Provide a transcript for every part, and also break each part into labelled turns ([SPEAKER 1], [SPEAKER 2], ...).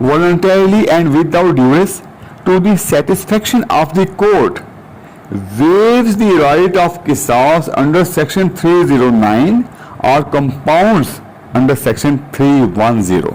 [SPEAKER 1] voluntarily and without duress to the satisfaction of the court waives the right of qisas under section 309 or compounds under section 310,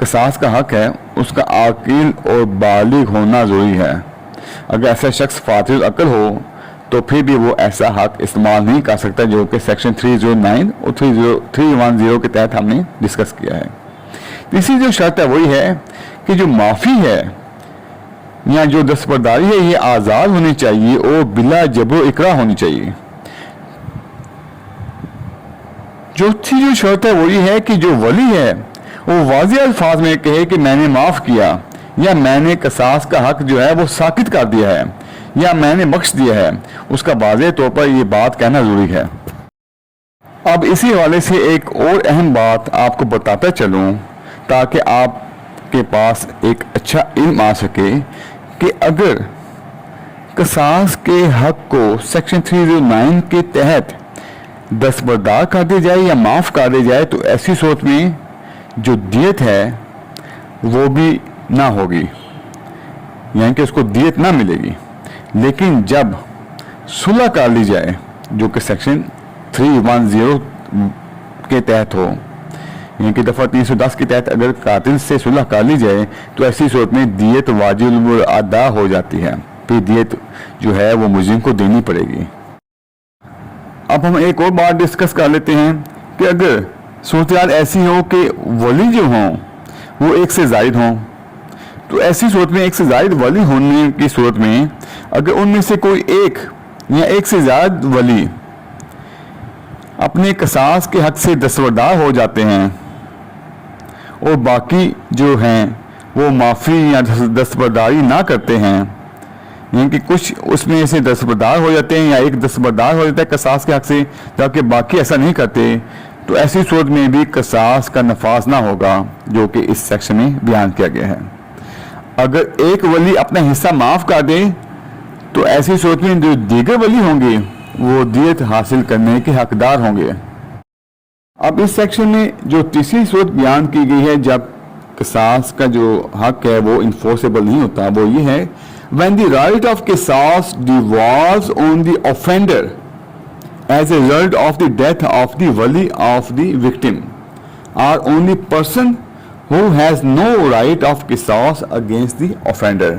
[SPEAKER 1] قصاص کا حق ہے اس کا عاقل اور بالغ ہونا ضروری ہے. اگر ایسا شخص فاطر العقل ہو تو پھر بھی وہ ایسا حق استعمال نہیں کر سکتا جو کہ سیکشن 309 اور 310 کے تحت ہم نے ڈسکس کیا ہے. تیسری جو شرط ہے وہی ہے کہ جو معافی ہے یا جو دستبرداری ہے یہ آزاد ہونی چاہیے اور بلا جبر و اکراہ ہونی چاہیے. چوتھی جو شرط ہے وہی ہے کہ جو ولی ہے وہ واضح الفاظ میں کہے کہ میں نے معاف کیا یا میں نے قصاص کا حق جو ہے وہ ساقط کر دیا ہے یا میں نے بخش دیا ہے. اس کا واضح طور پر یہ بات کہنا ضروری ہے. اب اسی حوالے سے ایک اور اہم بات آپ کو بتاتا چلوں تاکہ آپ کے پاس ایک اچھا علم آ سکے کہ اگر قصاص کے حق کو سیکشن 309 کے تحت دستبردار کر دی جائے یا معاف کر دی جائے تو ایسی صورت میں جو دیت ہے وہ بھی نہ ہوگی, یعنی کہ اس کو دیت نہ ملے گی. لیکن جب صلح کر لی جائے جو کہ سیکشن 310 کے تحت ہو, یعنی کہ دفعہ 310 کے تحت اگر قاتل سے صلح کر لی جائے تو ایسی صورت میں دیت واجب ادا ہو جاتی ہے. پھر دیت جو ہے وہ مجرم کو دینی پڑے گی. اب ہم ایک اور بات ڈسکس کر لیتے ہیں کہ اگر صورتحال ایسی ہو کہ ولی جو ہوں وہ ایک سے زائد ہوں تو ایسی صورت میں ایک سے زائد ولی ہونے کی صورت میں اگر ان میں سے کوئی ایک یا ایک سے زائد ولی اپنے قصاص کے حق سے دستبردار ہو جاتے ہیں اور باقی جو ہیں وہ معافی یا دستبرداری نہ کرتے ہیں, یعنی کہ کچھ اس میں سے دستبردار ہو جاتے ہیں یا ایک دستبردار ہو جاتا ہے قصاص کے حق سے جبکہ باقی ایسا نہیں کرتے, تو ایسی صورت میں بھی قصاص کا نفاذ نہ ہوگا جو کہ اس سیکشن میں بیان کیا گیا ہے. اگر ایک ولی اپنا حصہ معاف کر دے تو ایسی صورت میں جو دیگر ولی ہوں گے وہ دیت حاصل کرنے کے حقدار ہوں گے. اب اس سیکشن میں جو تیسری صورت بیان کی گئی ہے جب قصاص کا جو حق ہے وہ انفورسیبل نہیں ہوتا وہ یہ ہے when the right of qisas devolves on the offender as a result of the death of the wali of the victim or on the person who has no right of qisas against the offender.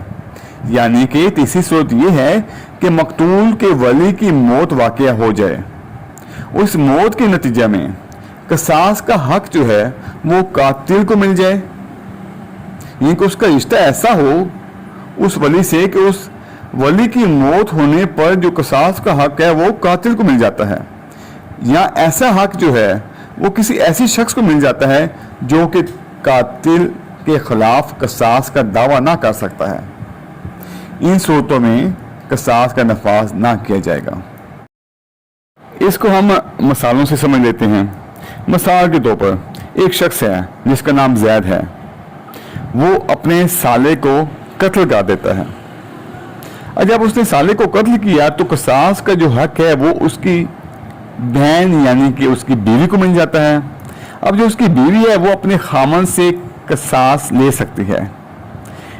[SPEAKER 1] یعنی کہ تیسری صورت یہ ہے کہ مقتول کے ولی کی موت واقع ہو جائے, اس موت کے نتیجہ میں قصاص کا حق جو ہے وہ قاتل کو مل جائے, یعنی کہ اس کا رشتہ ایسا ہو اس ولی سے کہ اس ولی کی موت ہونے پر جو قصاص کا حق ہے وہ قاتل کو مل جاتا ہے, یا ایسا حق جو ہے وہ کسی ایسی شخص کو مل جاتا ہے جو کہ قاتل کے خلاف قصاص کا دعویٰ نہ کر سکتا ہے. ان صورتوں میں قصاص کا نفاذ نہ کیا جائے گا. اس کو ہم مثالوں سے سمجھ لیتے ہیں. مثال کے طور پر ایک شخص ہے جس کا نام زید ہے, وہ اپنے سالے کو قتل کر دیتا ہے. اور جب اس نے سالے کو قتل کیا تو قصاص کا جو حق ہے وہ اس کی بہن یعنی کہ اس کی بیوی کو مل جاتا ہے. اب جو اس کی بیوی ہے وہ اپنے خامن سے قصاص لے سکتی ہے,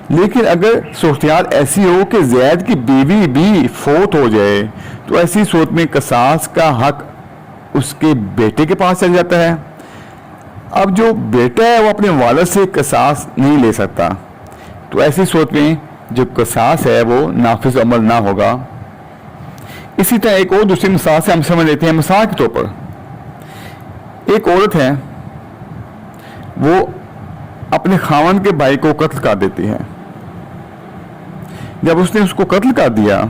[SPEAKER 1] لیکن اگر صورتحال ایسی ہو کہ زید کی بیوی بھی فوت ہو جائے تو ایسی صورت میں قصاص کا حق اس کے بیٹے کے پاس چل جاتا ہے. اب جو بیٹا ہے وہ اپنے والد سے قصاص نہیں لے سکتا, تو ایسی صورت میں جو قصاص ہے وہ نافذ عمل نہ ہوگا. اسی طرح ایک اور دوسری مثال سے ہم سمجھ لیتے ہیں. مثال کے طور پر ایک عورت ہے, وہ اپنے خاوند کے بھائی کو قتل کر دیتی ہے. جب اس نے اس کو قتل کر دیا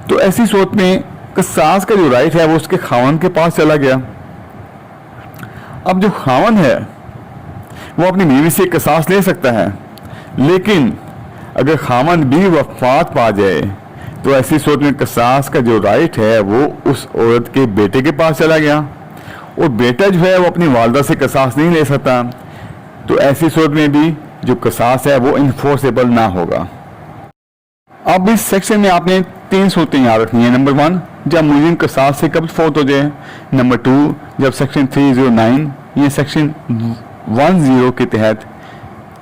[SPEAKER 1] تو ایسی صورت میں قصاص کا جو رائٹ ہے وہ اس کے خاوند کے پاس چلا گیا. اب جو خاوند ہے وہ اپنی بیوی سے قصاص لے سکتا ہے, لیکن اگر خاوند بھی وفات پا جائے تو ایسی صورت میں قصاص کا جو رائٹ ہے وہ اس عورت کے بیٹے کے پاس چلا گیا, اور بیٹا جو ہے وہ اپنی والدہ سے قصاص نہیں لے سکتا, تو ایسی صورت میں بھی جو قصاص ہے وہ انفورسیبل نہ ہوگا. اب اس سیکشن میں آپ نے 3 صورتیں یاد رکھنی ہیں. نمبر 1 جب مجرم قصاص سے قبل فوت ہو جائے. نمبر 2 جب سیکشن 309 یا سیکشن 10 کے تحت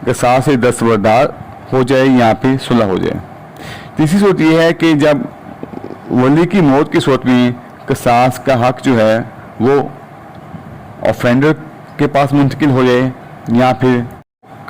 [SPEAKER 1] قصاص سے دستبردار ہو جائے یا پھر صلح ہو جائے. تیسری صورت یہ ہے کہ جب ولی کی موت کی صورت میں قصاص کا حق جو ہے وہ آفینڈر کے پاس منتقل ہو جائے یا پھر